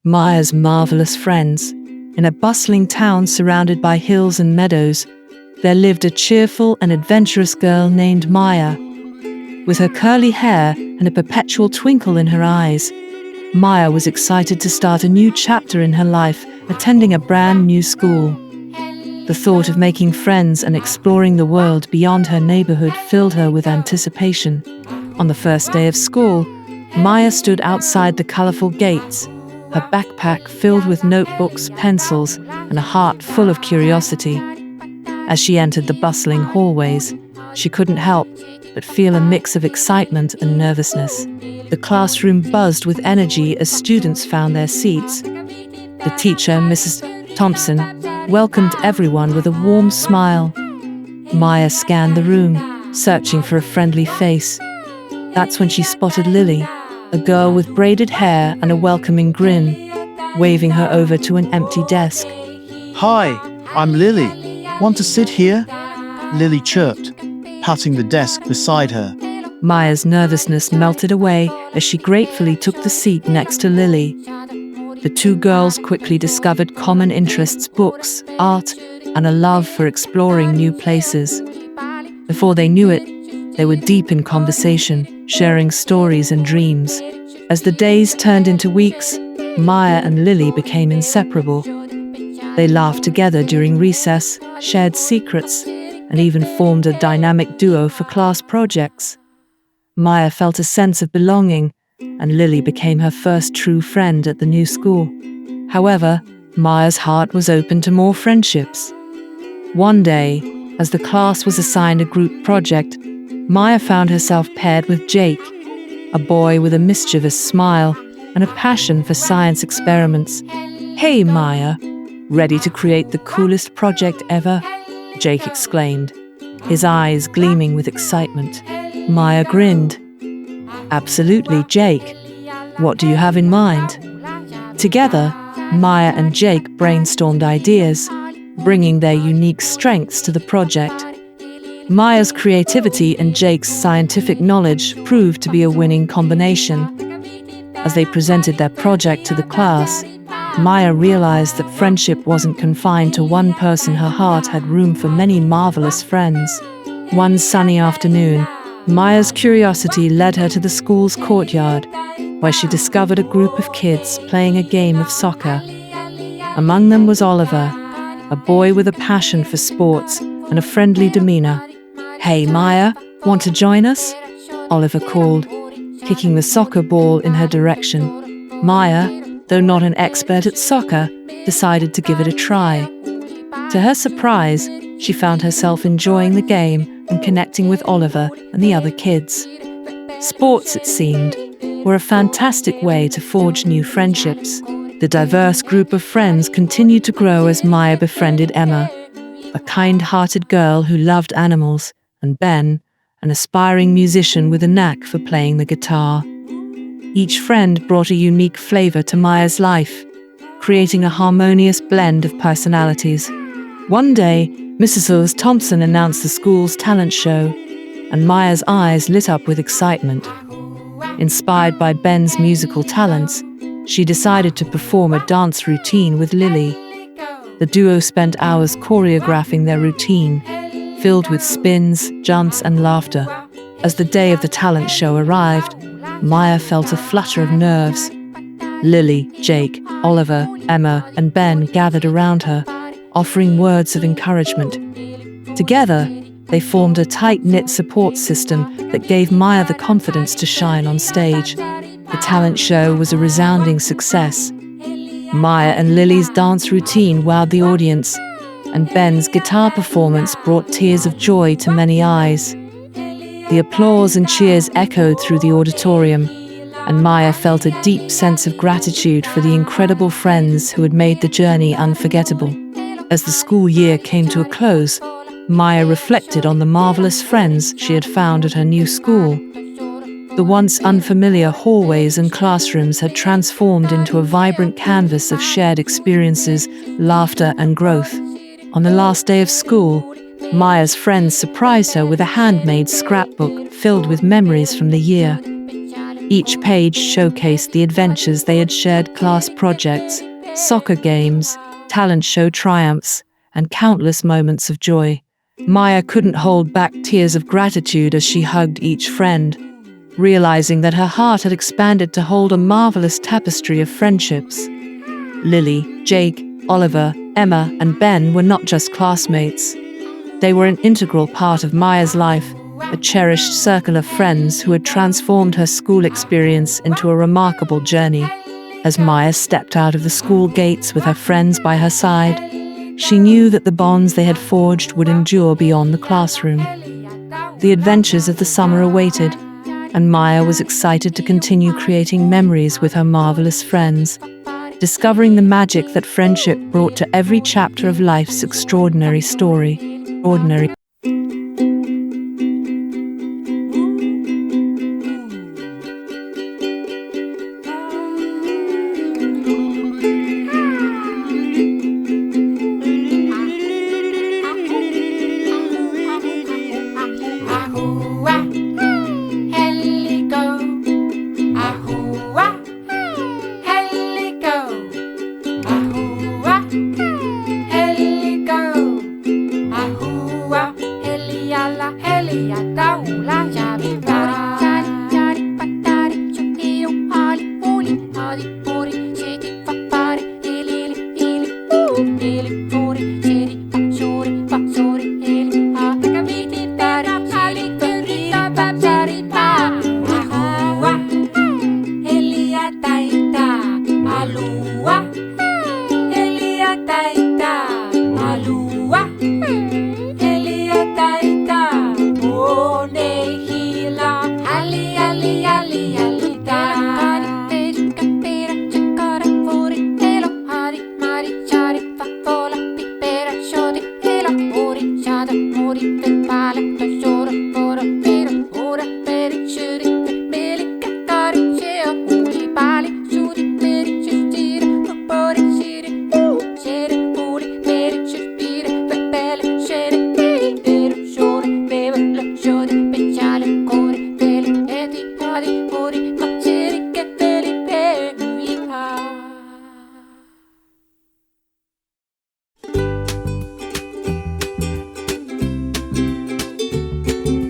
Maya's marvelous friends. In a bustling town surrounded by hills and meadows, there lived a cheerful and adventurous girl named Maya. With her curly hair and a perpetual twinkle in her eyes, Maya was excited to start a new chapter in her life, attending a brand new school. The thought of making friends and exploring the world beyond her neighborhood filled her with anticipation. On the first day of school, Maya stood outside the colorful gates, her backpack filled with notebooks, pencils, and a heart full of curiosity. As she entered the bustling hallways, she couldn't help but feel a mix of excitement and nervousness. The classroom buzzed with energy as students found their seats. The teacher, Mrs. Thompson, welcomed everyone with a warm smile. Maya scanned the room, searching for a friendly face. That's when she spotted Lily, a girl with braided hair and a welcoming grin, waving her over to an empty desk. "Hi, I'm Lily. Want to sit here?" Lily chirped, patting the desk beside her. Maya's nervousness melted away as she gratefully took the seat next to Lily. The two girls quickly discovered common interests: books, art, and a love for exploring new places. Before they knew it, they were deep in conversation, sharing stories and dreams. As the days turned into weeks, Maya and Lily became inseparable. They laughed together during recess, shared secrets, and even formed a dynamic duo for class projects. Maya felt a sense of belonging, and Lily became her first true friend at the new school. However, Maya's heart was open to more friendships. One day, as the class was assigned a group project, Maya found herself paired with Jake, a boy with a mischievous smile and a passion for science experiments. "Hey, Maya, ready to create the coolest project ever?" Jake exclaimed, his eyes gleaming with excitement. Maya grinned. "Absolutely, Jake. What do you have in mind?" Together, Maya and Jake brainstormed ideas, bringing their unique strengths to the project. Maya's creativity and Jake's scientific knowledge proved to be a winning combination. As they presented their project to the class, Maya realized that friendship wasn't confined to one person. Her heart had room for many marvelous friends. One sunny afternoon, Maya's curiosity led her to the school's courtyard, where she discovered a group of kids playing a game of soccer. Among them was Oliver, a boy with a passion for sports and a friendly demeanor. "Hey, Maya, want to join us?" Oliver called, kicking the soccer ball in her direction. Maya, though not an expert at soccer, decided to give it a try. To her surprise, she found herself enjoying the game and connecting with Oliver and the other kids. Sports, it seemed, were a fantastic way to forge new friendships. The diverse group of friends continued to grow as Maya befriended Emma, a kind-hearted girl who loved animals, and Ben, an aspiring musician with a knack for playing the guitar. Each friend brought a unique flavor to Maya's life, creating a harmonious blend of personalities. One day, Mrs. Thompson announced the school's talent show, and Maya's eyes lit up with excitement. Inspired by Ben's musical talents, she decided to perform a dance routine with Lily. The duo spent hours choreographing their routine, filled with spins, jumps, and laughter. As the day of the talent show arrived, Maya felt a flutter of nerves. Lily, Jake, Oliver, Emma, and Ben gathered around her, offering words of encouragement. Together, they formed a tight-knit support system that gave Maya the confidence to shine on stage. The talent show was a resounding success. Maya and Lily's dance routine wowed the audience, and Ben's guitar performance brought tears of joy to many eyes. The applause and cheers echoed through the auditorium, and Maya felt a deep sense of gratitude for the incredible friends who had made the journey unforgettable. As the school year came to a close, Maya reflected on the marvelous friends she had found at her new school. The once unfamiliar hallways and classrooms had transformed into a vibrant canvas of shared experiences, laughter, and growth. On the last day of school, Maya's friends surprised her with a handmade scrapbook filled with memories from the year. Each page showcased the adventures they had shared: class projects, soccer games, talent show triumphs, and countless moments of joy. Maya couldn't hold back tears of gratitude as she hugged each friend, realizing that her heart had expanded to hold a marvelous tapestry of friendships. Lily, Jake, Oliver, Emma, and Ben were not just classmates. They were an integral part of Maya's life, a cherished circle of friends who had transformed her school experience into a remarkable journey. As Maya stepped out of the school gates with her friends by her side, she knew that the bonds they had forged would endure beyond the classroom. The adventures of the summer awaited, and Maya was excited to continue creating memories with her marvelous friends, discovering the magic that friendship brought to every chapter of life's extraordinary story.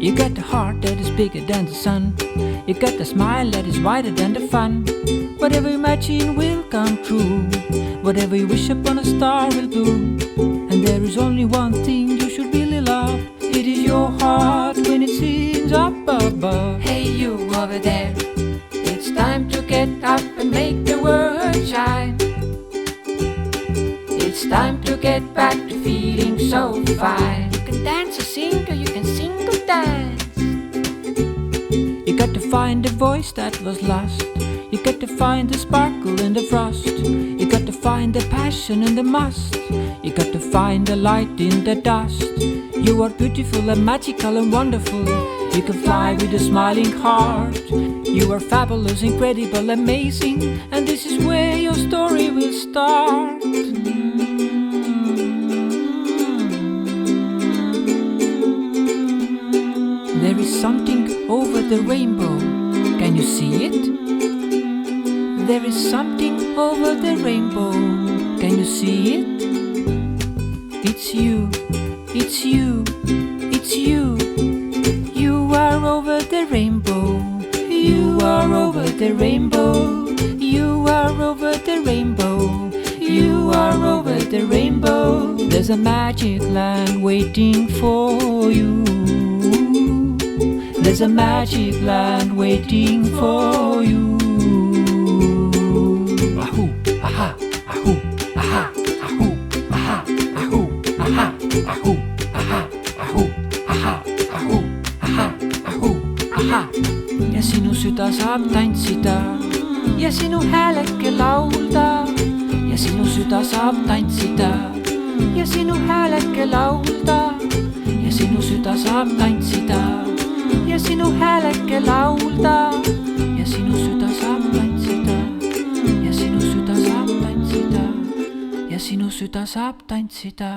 You got the heart that is bigger than the sun. You got the smile that is wider than the fun. Whatever you imagine will come true. Whatever you wish upon a star will bloom. And there is only one thing you should really love. It is your heart when it sings up above. Hey you over there, it's time to get up and make the world shine. It's time to get back to feeling so fine. You can dance or sing, or you can sing or dance. You got to find the voice that was lost. You got to find the sparkle in the frost. You got to find the passion in the must. You got to find the light in the dust. You are beautiful and magical and wonderful. You can fly with a smiling heart. You are fabulous, incredible, amazing. And this is where your story will start. There is something over the rainbow. Can you see it? There is something over the rainbow. Can you see it? It's you, it's you, it's you. You are over the rainbow. You are over the rainbow. You are over the rainbow. You are over the rainbow. There's a magic land waiting for you. There's a magic land waiting for you. Ahoo, aha, ahoo, aha, ahoo, aha, ahoo, aha, ahoo, aha, ahoo, aha, ahoo, aha, ahoo, aha. Ja sinu süda saab tantsida ja sinu hääleke laulda. Ja sinu süda saab tantsida ja sinu hääleke laulda. Ja sinu süda saab tantsida ja sinu hääleke laulda. Ja sinu süda saab tantsida ja sinu süda saab tantsida ja sinu süda saab tantsida.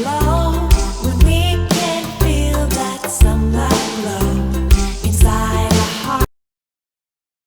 love.